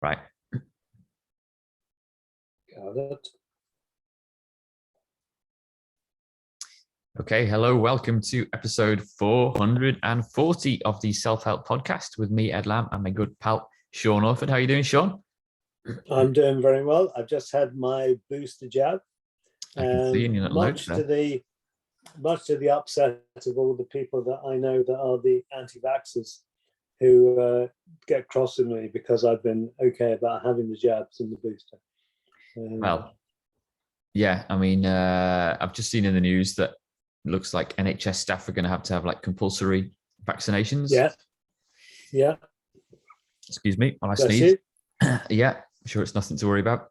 Right. Got it. Okay, hello, welcome to episode 440 of the Self-Help Podcast with me, Ed Lamb, and my good pal, Sean Orford. How are you doing, Sean? I'm doing very well. I've just had my booster jab. I can see in your much to the upset of all the people that I know that are the anti-vaxxers who get cross with me because I've been okay about having the jabs and the booster. Well, yeah, I mean, I've just seen in the news that it looks like NHS staff are going to have like compulsory vaccinations. Yeah. Excuse me while I sneeze. Yeah, I'm sure it's nothing to worry about.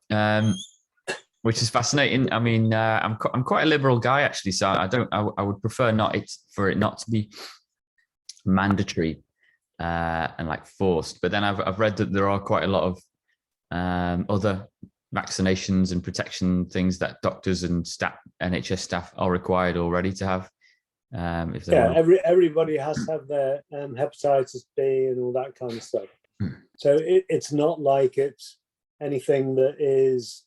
Which is fascinating. I mean, I'm quite a liberal guy actually, so I would prefer for it not to be mandatory and like forced. But then I've read that there are quite a lot of other vaccinations and protection things that doctors and NHS staff are required already to have. Everybody has to have their hepatitis B and all that kind of stuff. So it's not like it's anything that is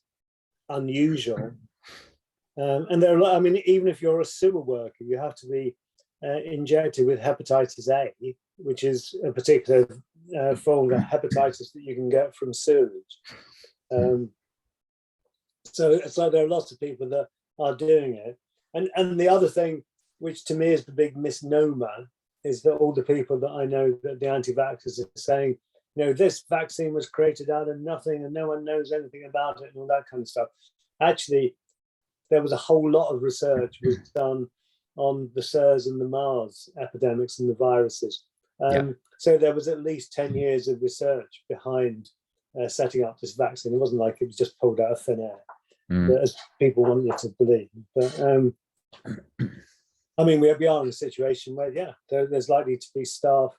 unusual. And there are, I mean, even if you're a sewer worker, you have to be injected with hepatitis A, which is a particular form of hepatitis that you can get from sewage. So it's like there are lots of people that are doing it. And the other thing, which to me is the big misnomer, is that all the people that I know that the anti-vaxxers are saying, you know, this vaccine was created out of nothing and no one knows anything about it and all that kind of stuff. Actually, there was a whole lot of research was done on the SARS and the MERS epidemics and the viruses. So there was at least 10 years of research behind setting up this vaccine. It wasn't like it was just pulled out of thin air, as people wanted to believe. But I mean, we are in a situation where, there's likely to be staff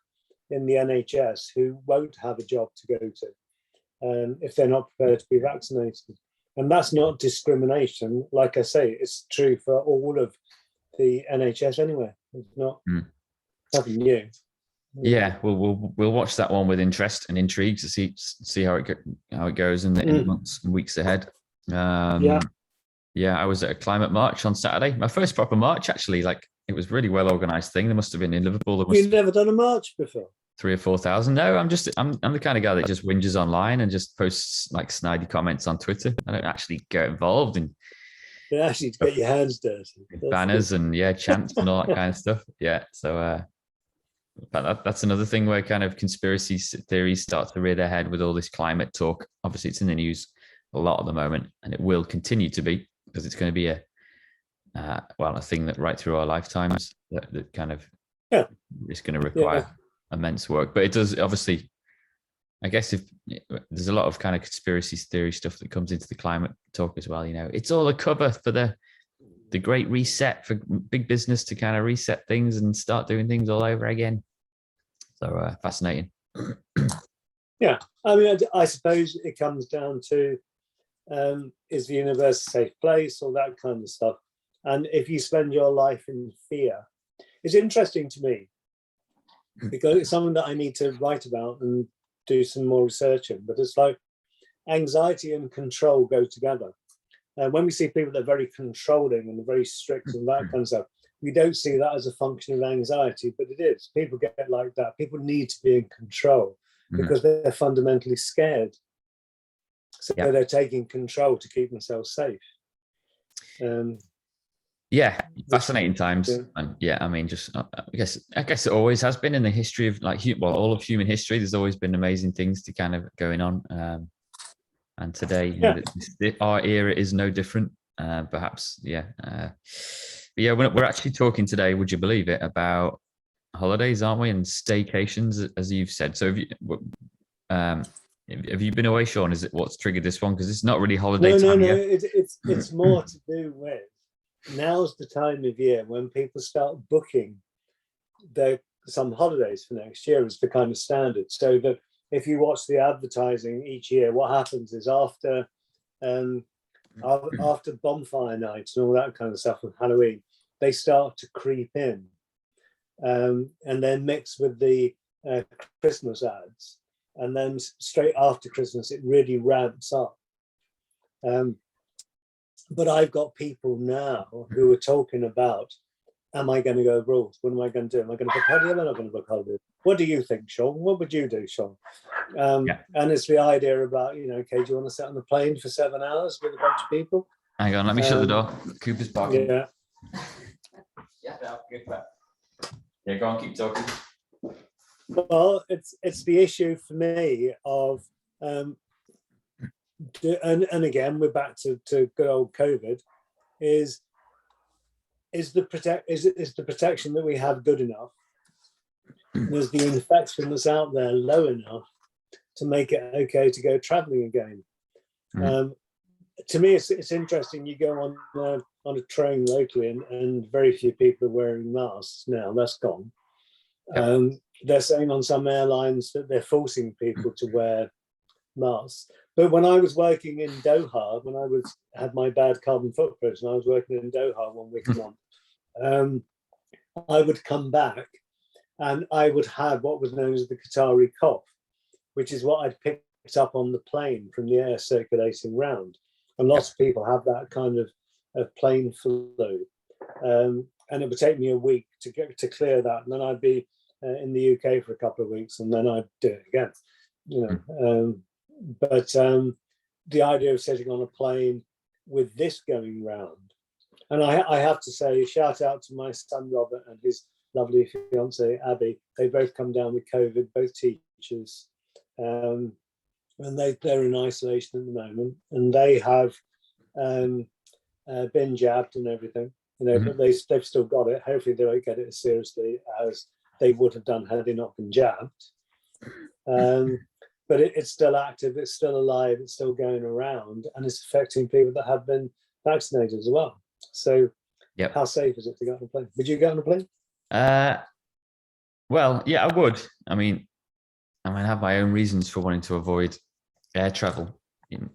in the NHS who won't have a job to go to if they're not prepared to be vaccinated. And that's not discrimination. Like I say, it's true for all of the NHS anyway. It's not nothing new. Yeah, we'll watch that one with interest and intrigue to see how it goes in the months and weeks ahead. I was at a climate march on Saturday. My first proper march, actually. Like, it was really well organised thing. There must have been in Liverpool. You've never done a march before? 3,000 or 4,000. No, I'm the kind of guy that just whinges online and just posts like snidey comments on Twitter. I don't actually get involved in. You actually get your hands dirty. Banners and chants and all that kind of stuff. Yeah, so but that's another thing where kind of conspiracy theories start to rear their head with all this climate talk. Obviously, it's in the news a lot at the moment, and it will continue to be because it's going to be a thing that right through our lifetimes that kind of is going to require immense work. But it does, obviously, I guess, if there's a lot of kind of conspiracy theory stuff that comes into the climate talk as well. You know, it's all a cover for the great reset, for big business to kind of reset things and start doing things all over again. So fascinating. Yeah, I mean, I suppose it comes down to is the universe a safe place, or that kind of stuff. And if you spend your life in fear, it's interesting to me because it's something that I need to write about and do some more research in. But it's like anxiety and control go together. And when we see people that are very controlling and very strict and that kind of stuff, we don't see that as a function of anxiety, but it is. People get like that. People need to be in control because they're fundamentally scared. So they're taking control to keep themselves safe. Fascinating times. And I mean, just I guess it always has been in the history of all of human history. There's always been amazing things to kind of going on. And today, our era is no different. Perhaps, we're actually talking today. Would you believe it, about holidays, aren't we, and staycations, as you've said? So, have you been away, Sean? Is it what's triggered this one? Because it's not really holiday time yet. It's more to do with now's the time of year when people start booking some holidays for next year as the kind of standard. So that if you watch the advertising each year, what happens is after bonfire nights and all that kind of stuff with Halloween, they start to creep in and then mix with the Christmas ads. and then straight after Christmas it really ramps up. But I've got people now who are talking about, am I going to go abroad? What am I going to do? Am I going to book holiday? Am I not going to book holiday? What do you think, Sean? What would you do, Sean? And it's the idea about, okay, do you want to sit on the plane for 7 hours with a bunch of people? Hang on, let me shut the door. Cooper's barking. Yeah. Yeah, go on, keep talking. Well, it's the issue for me of, and again, we're back to good old COVID, is the protection that we have good enough? Is the infection that's out there low enough to make it okay to go traveling again? To me, it's interesting. You go on a train locally, and very few people are wearing masks now. That's gone. Yep. They're saying on some airlines that they're forcing people to wear masks. But when I was working in Doha, when I had my bad carbon footprint, and I was working in Doha 1 week a month, I would come back and I would have what was known as the Qatari cough, which is what I'd picked up on the plane from the air circulating round. And lots of people have that kind of plane flu. And it would take me a week to clear that. And then I'd be in the UK for a couple of weeks, and then I'd do it again. But the idea of sitting on a plane with this going round, and I have to say, shout out to my son Robert and his lovely fiancée Abby. They both come down with COVID, both teachers, and they're in isolation at the moment, and they have been jabbed and everything, but they've still got it. Hopefully they won't get it as seriously as they would have done had they not been jabbed. But it's still active, it's still alive, it's still going around, and it's affecting people that have been vaccinated as well. So how safe is it to get on a plane? Would you get on a plane? Well, yeah, I would. I mean, I have my own reasons for wanting to avoid air travel.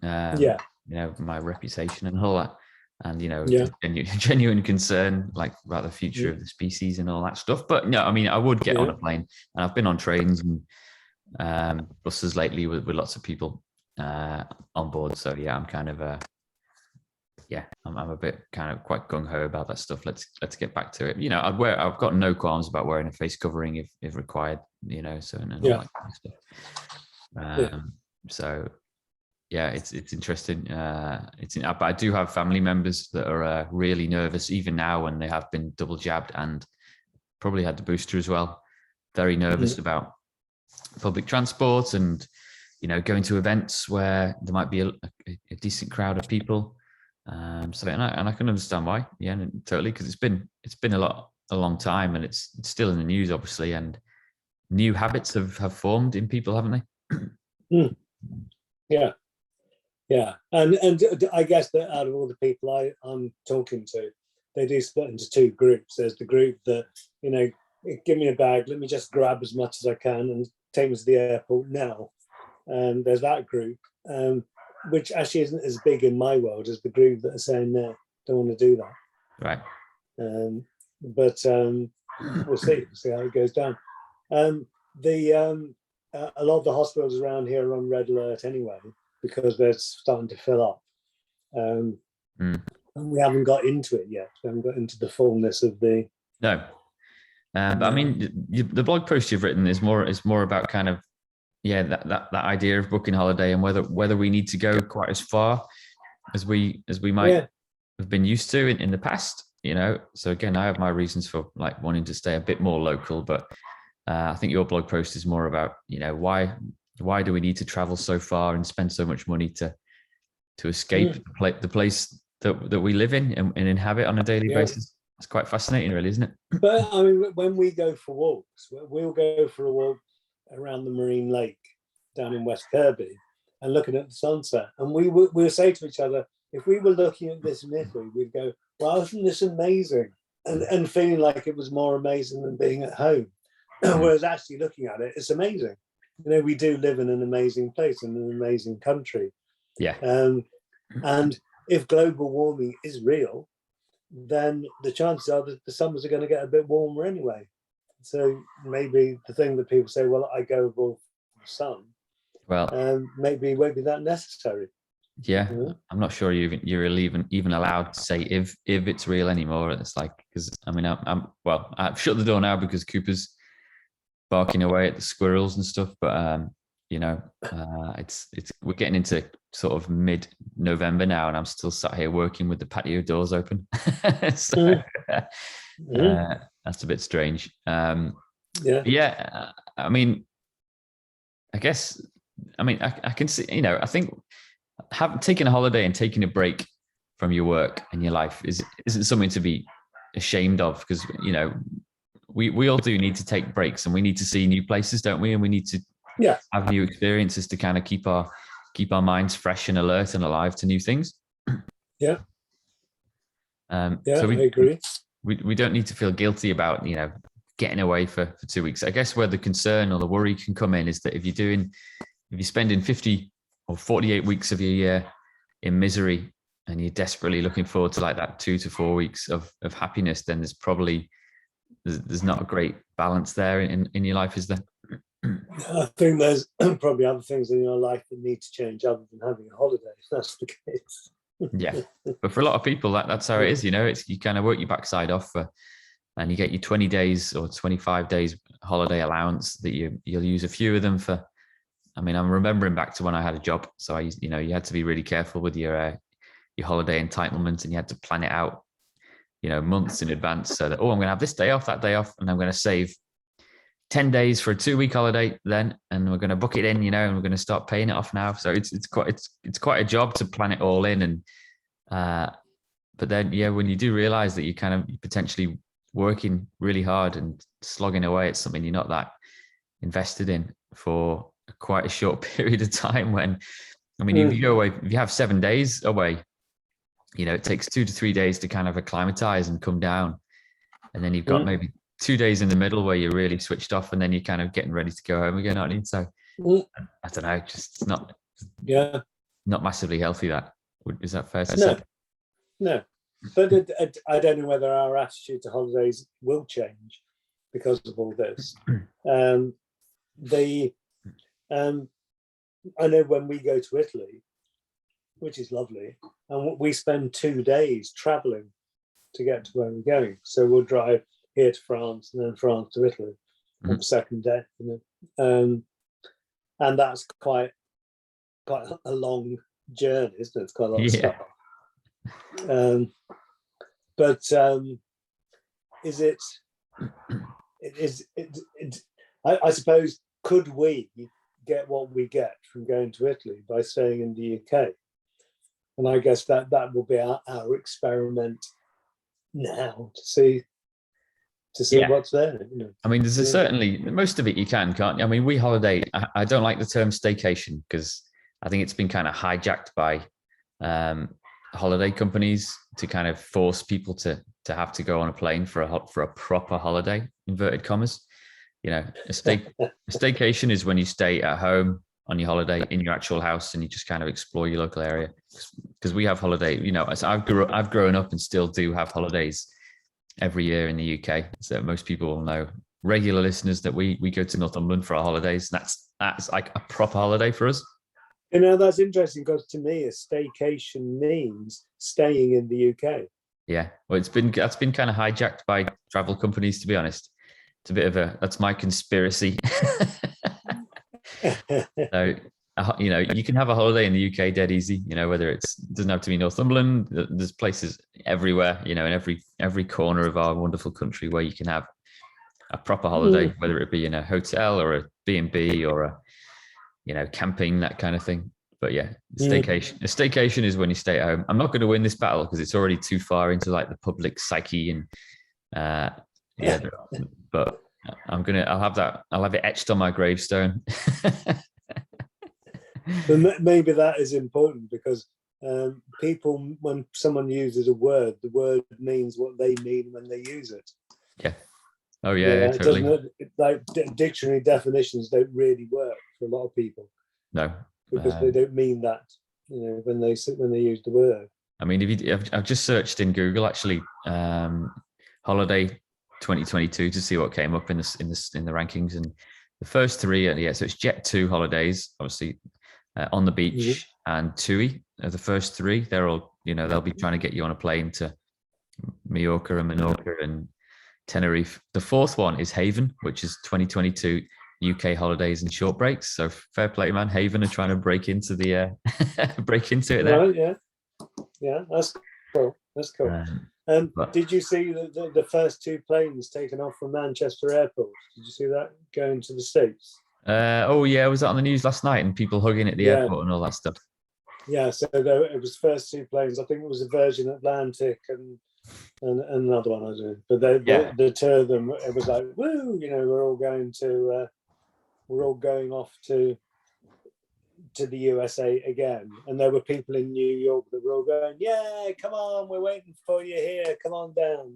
My reputation and all that, and genuine concern about the future of the species and all that stuff. But no, I mean, I would get on a plane, and I've been on trains and buses lately with lots of people on board. So yeah, I'm kind of I'm a bit kind of quite gung ho about that stuff. Let's get back to it. I've got no qualms about wearing a face covering if required. All that kind of stuff. So yeah, it's interesting. But I do have family members that are really nervous even now when they have been double jabbed and probably had the booster as well. Very nervous about public transport and going to events where there might be a decent crowd of people. So and I can understand why. Yeah, totally, because it's been a long time, and it's still in the news, obviously, and new habits have formed in people, haven't they? Yeah, and I guess that out of all the people I'm talking to, they do split into two groups. There's the group that give me a bag, let me just grab as much as I can and take me to the airport now. And there's that group, which actually isn't as big in my world as the group that are saying no, don't want to do that. Right. But we'll see how it goes down. A lot of the hospitals around here are on red alert anyway, because they're starting to fill up. And we haven't got into it yet. We haven't got into the fullness of the... No. But I mean, the blog post you've written is more about kind of, that idea of booking holiday and whether we need to go quite as far as we might have been used to in the past, So again, I have my reasons for wanting to stay a bit more local, but I think your blog post is more about, why do we need to travel so far and spend so much money to escape the place that we live in and inhabit on a daily basis? It's quite fascinating, really, isn't it? But I mean, when we go for walks, we'll go for a walk around the Marine Lake down in West Kirby and looking at the sunset. And we'll say to each other, if we were looking at this in Italy, we'd go, wow, isn't this amazing? And feeling like it was more amazing than being at home. Whereas actually looking at it, it's amazing. We do live in an amazing place, in an amazing country. Yeah. And if global warming is real, then the chances are that the summers are going to get a bit warmer anyway. So maybe the thing that people say, well, I go above the sun, Well, maybe won't be that necessary. yeah, You know? I'm not sure you're even allowed to say if it's real anymore. It's like, because I mean, I've shut the door now because Cooper's barking away at the squirrels and stuff. But it's we're getting into sort of mid-November now, and I'm still sat here working with the patio doors open. So that's a bit strange. Yeah. Yeah, I mean, I guess, I can see, I think taking a holiday and taking a break from your work and your life isn't something to be ashamed of, because we all do need to take breaks, and we need to see new places, don't we? And we need to Yeah. have new experiences to kind of keep our minds fresh and alert and alive to new things. Yeah. So I agree. We don't need to feel guilty about getting away for 2 weeks. I guess where the concern or the worry can come in is that if you're spending 50 or 48 weeks of your year in misery, and you're desperately looking forward to like that 2 to 4 weeks of happiness, then there's not a great balance there in your life, is there? I think there's probably other things in your life that need to change other than having a holiday, if that's the case. Yeah, but for a lot of people, that's how it is. It's you kind of work your backside off and you get your 20 days or 25 days holiday allowance that you'll use a few of them for. I mean, I'm remembering back to when I had a job, so you had to be really careful with your holiday entitlement, and you had to plan it out, months in advance, so that, I'm going to have this day off, that day off, and I'm going to save 10 days for a 2-week holiday then, and we're going to book it in, and we're going to start paying it off now. So it's quite a job to plan it all in. And but then, when you do realize that you're potentially working really hard and slogging away at something you're not that invested in for quite a short period of time, when, if you go away, if you have 7 days away, it takes 2 to 3 days to kind of acclimatize and come down. And then you've got maybe 2 days in the middle where you're really switched off, and then you're kind of getting ready to go home again, aren't you? So I don't know, just it's not massively healthy. Is that fair to say? No, but I don't know whether our attitude to holidays will change because of all this. I know when we go to Italy, which is lovely, and we spend 2 days traveling to get to where we're going. So we'll drive here to France and then France to Italy on the second day, and that's quite a long journey, isn't it? It's quite a lot of stuff. But is it? I suppose, could we get what we get from going to Italy by staying in the UK? And I guess that will be our experiment now to see what's there. There's certainly most of it you can't you? We holiday. I don't like the term staycation, because I think it's been kind of hijacked by holiday companies to kind of force people to have to go on a plane for a proper holiday, inverted commas. A staycation is when you stay at home on your holiday in your actual house, and you just kind of explore your local area. Because we have holiday, so I've grown up and still do have holidays every year in the UK. So most people will know, regular listeners, that we go to Northumberland for our holidays. That's like a proper holiday for us. That's interesting, because to me, a staycation means staying in the UK. Yeah, well, that's been kind of hijacked by travel companies, to be honest. It's a bit of that's my conspiracy. So, you can have a holiday in the UK dead easy, whether it doesn't have to be Northumberland. There's places everywhere, in every corner of our wonderful country where you can have a proper holiday, whether it be in a hotel or a B&B or a camping, that kind of thing. But a staycation is when you stay at home. I'm not going to win this battle because it's already too far into like the public psyche, and but I'll have it etched on my gravestone. But maybe that is important, because people, when someone uses a word, the word means what they mean when they use it. Yeah. Oh yeah, totally. Like dictionary definitions don't really work for a lot of people. No, because they don't mean that, when they use the word. I've just searched in Google actually, holiday 2022 to see what came up in the rankings, and the first three, yeah. So it's Jet2 holidays, obviously, on the beach, and TUI are the first three. They're all, they'll be trying to get you on a plane to Mallorca and Menorca and Tenerife. The fourth one is Haven, which is 2022 UK holidays and short breaks. So fair play, man. Haven are trying to break into the break into it there. Right, yeah, that's cool. That's cool. Did you see the first two planes taken off from Manchester Airport? Did you see that going to the States? Oh yeah, was that on the news last night and people hugging at the airport and all that stuff? Yeah, so it was first two planes. I think it was a Virgin Atlantic and another one, I don't know. But the two of them, it was like, woo, we're all going off to the USA again. And there were people in New York that were all going, yeah, come on, we're waiting for you here. Come on down.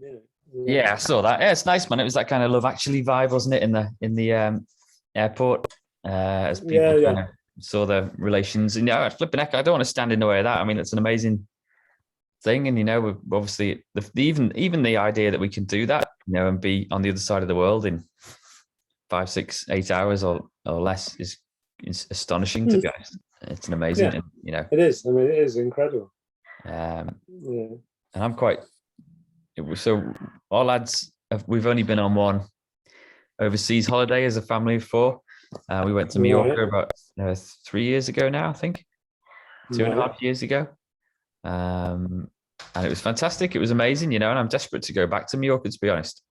Yeah, I saw that. Yeah, it's nice, man. It was that kind of Love Actually vibe, wasn't it, in the airport? As people kind of saw the relations. And flipping heck, I don't want to stand in the way of that. I mean, it's an amazing thing. And, we're obviously even the idea that we can do that, and be on the other side of the world in 5, 6, 8 hours or less is astonishing, to be honest. It's an amazing, it is. I mean, it is incredible. And I'm quite, so our lads, we've only been on one overseas holiday as a family of four. We went to Mallorca about 3 years ago now, I think. 2.5 years ago. And it was fantastic. It was amazing, and I'm desperate to go back to Mallorca, to be honest.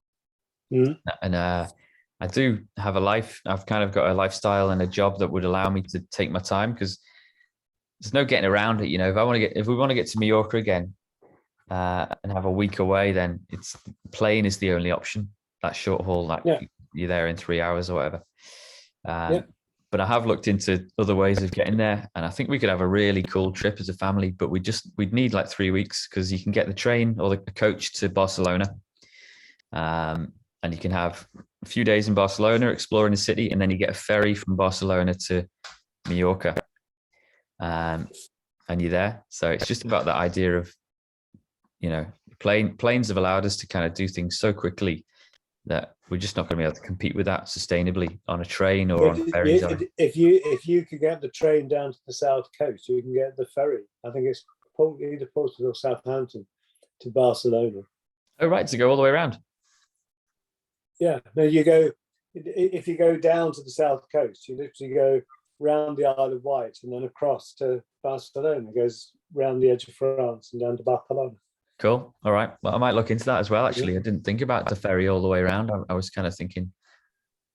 And I do have a life. I've kind of got a lifestyle and a job that would allow me to take my time, because there's no getting around it. If we want to get to Mallorca again and have a week away, then plane is the only option. That short haul, you're there in 3 hours or whatever. But I have looked into other ways of getting there, and I think we could have a really cool trip as a family. But we'd need like 3 weeks, because you can get the train or the coach to Barcelona, and you can have a few days in Barcelona exploring the city, and then you get a ferry from Barcelona to Mallorca, and you're there. So it's just about that idea of, planes have allowed us to kind of do things so quickly that we're just not going to be able to compete with that sustainably on a train or on ferries. If you could get the train down to the south coast, you can get the ferry. I think it's either Portsmouth or Southampton to Barcelona. Oh, right, to go all the way around. Yeah, no, if you go down to the south coast, you literally go round the Isle of Wight and then across to Barcelona. It goes round the edge of France and down to Barcelona. Cool. All right. Well, I might look into that as well. Actually, I didn't think about the ferry all the way around. I was kind of thinking,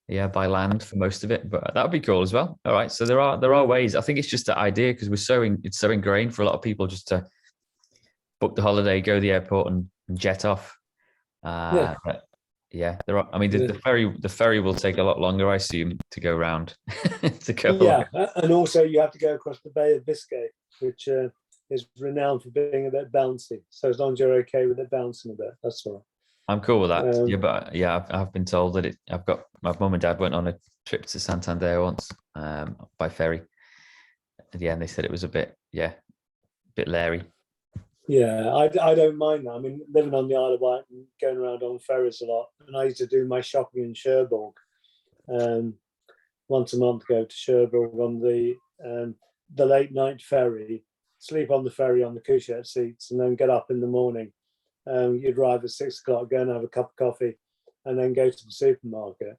by land for most of it, but that would be cool as well. All right. So there are ways. I think it's just the idea, because it's so ingrained for a lot of people just to book the holiday, go to the airport, and jet off. There are. I mean, the ferry will take a lot longer, I assume, to go around. And also you have to go across the Bay of Biscay, which is renowned for being a bit bouncy. So as long as you're okay with it bouncing a bit, that's all right. I'm cool with that. I've been told that I've got, my mum and dad went on a trip to Santander once by ferry. And they said it was a bit leery. Yeah, I don't mind that. I mean, living on the Isle of Wight and going around on ferries a lot. And I used to do my shopping in Cherbourg. Once a month, go to Cherbourg on the late night ferry, sleep on the ferry on the couchette seats, and then get up in the morning. You'd arrive at 6 o'clock, go and have a cup of coffee, and then go to the supermarket.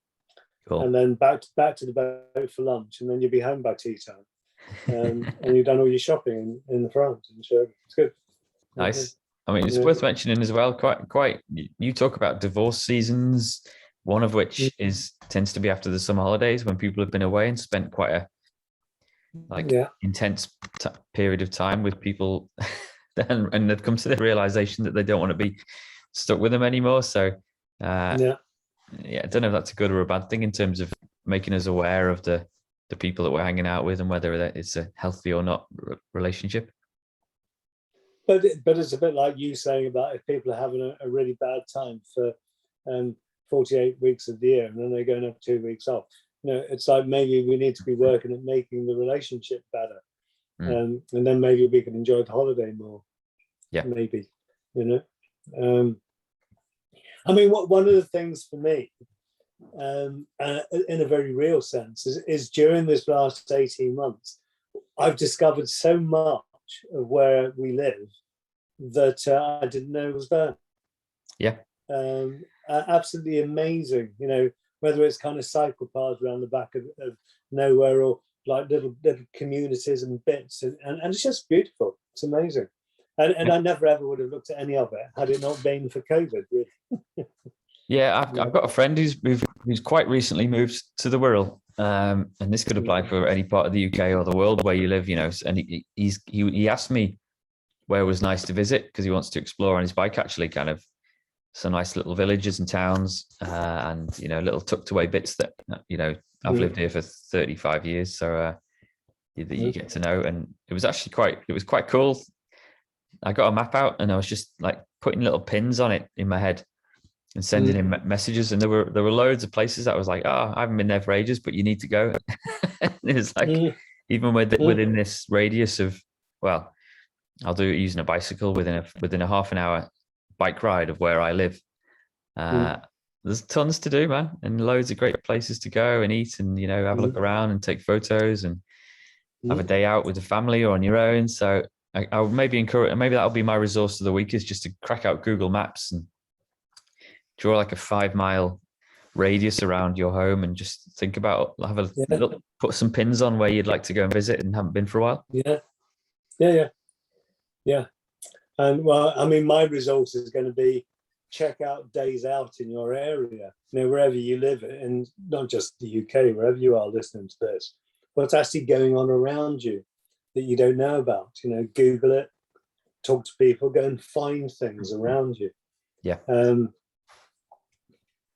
Cool. And then back to the boat for lunch, and then you'd be home by tea time. And you've done all your shopping in the France in Cherbourg. It's good. Nice. I mean, it's worth mentioning as well. Quite. You talk about divorce seasons, one of which tends to be after the summer holidays, when people have been away and spent quite a intense period of time with people, and they've come to the realization that they don't want to be stuck with them anymore. So, I don't know if that's a good or a bad thing in terms of making us aware of the people that we're hanging out with and whether it's a healthy or not relationship. But it's a bit like you saying about if people are having a really bad time for 48 weeks of the year, and then they go and have 2 weeks off. It's like maybe we need to be working at making the relationship better, and then maybe we can enjoy the holiday more. Yeah, maybe. I mean, one of the things for me in a very real sense, is during this last 18 months, I've discovered so much of where we live that I didn't know was there. Yeah. Absolutely amazing, whether it's kind of cycle paths around the back of nowhere, or like little communities and bits, and it's just beautiful. It's amazing. And I never ever would have looked at any of it had it not been for COVID, really. Yeah, I've got a friend who's quite recently moved to the Wirral, and this could apply for any part of the UK or the world where you live, and he asked me where was nice to visit, because he wants to explore on his bike, actually, kind of some nice little villages and towns, and little tucked away bits that I've lived here for 35 years, so that you get to know. And it was actually quite cool. I got a map out and I was just like putting little pins on it in my head and sending him messages, and there were loads of places that I was like, oh, I haven't been there for ages, but you need to go. It was like, even within this radius of, well, I'll do it using a bicycle within a half an hour bike ride of where I live. There's tons to do, man, and loads of great places to go and eat, and have a look around and take photos and have a day out with the family or on your own. So I would maybe encourage, maybe that'll be my resource of the week, is just to crack out Google Maps and draw like a 5-mile radius around your home, and just think about, put some pins on where you'd like to go and visit and haven't been for a while. Yeah. And well, I mean, my resource is going to be check out days out in your area, wherever you live, and not just the UK, wherever you are listening to this, what's actually going on around you that you don't know about. Google it, talk to people, go and find things around you. Yeah.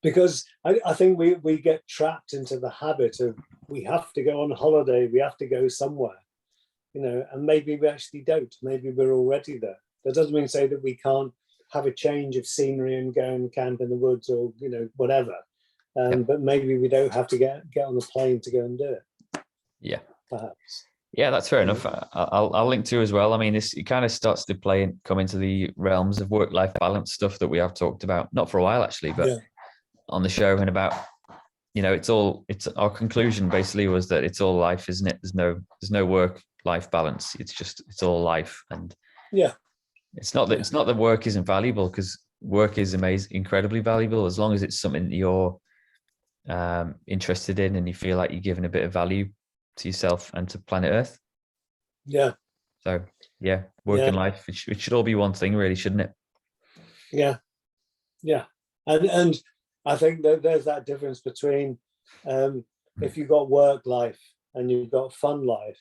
Because I think we get trapped into the habit of, we have to go on holiday, we have to go somewhere, and maybe we actually don't. Maybe we're already there. That doesn't mean to say that we can't have a change of scenery and go and camp in the woods, or whatever. But maybe we don't have to get on a plane to go and do it. Yeah, perhaps. Yeah, that's fair enough. I'll link to as well. I mean, it kind of starts to come into the realms of work-life balance stuff that we have talked about, not for a while actually, but on the show, and about, it's our conclusion basically was that it's all life, isn't it? There's no work-life balance. It's all life. And it's not that work isn't valuable, because work is incredibly valuable, as long as it's something that you're interested in and you feel like you're giving a bit of value to yourself and to planet Earth. Yeah. So work and life, it should all be one thing, really, shouldn't it? Yeah. And I think that there's that difference between if you've got work life and you've got fun life,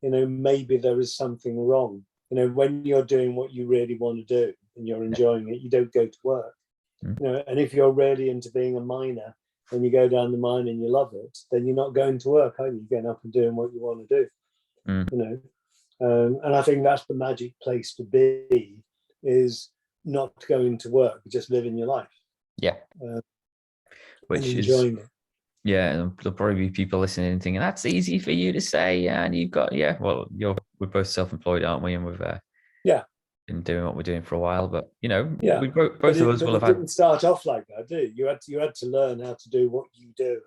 maybe there is something wrong. When you're doing what you really want to do and you're enjoying it, you don't go to work. And if you're really into being a miner and you go down the mine and you love it, then you're not going to work, are you? You're getting up and doing what you want to do. And I think that's the magic place to be, is not going to work, but just living your life. Which and enjoying it. Yeah, and there'll probably be people listening and thinking, that's easy for you to say, and you've got, we're both self-employed, aren't we? And we've been doing what we're doing for a while, but we both of us will have had. It didn't start off like that, did you? You had to learn how to do what you do,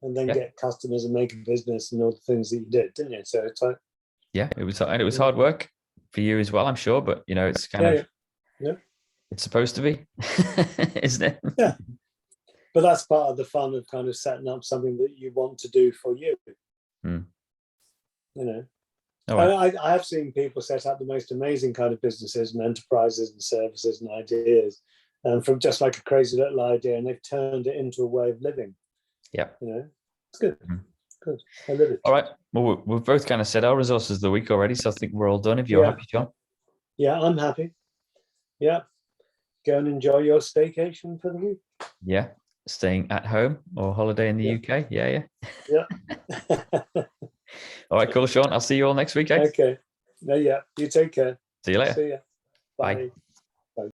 and then get customers and make a business and all the things that you did, didn't you? So it's like, it was hard work for you as well, I'm sure, but it's kind of it's supposed to be, isn't it? Yeah. But that's part of the fun of kind of setting up something that you want to do for you. I have seen people set up the most amazing kind of businesses and enterprises and services and ideas, from just like a crazy little idea, and they've turned it into a way of living. Yeah. It's good. Good. I love it. All right. Well, we've both kind of said our resources of the week already, so I think we're all done. If you're happy, John. Yeah, I'm happy. Yeah. Go and enjoy your staycation for the week. Yeah. Staying at home or holiday in the UK. Yeah. All right, cool, Sean. I'll see you all next week. Okay. You take care. See you later. See ya. Bye.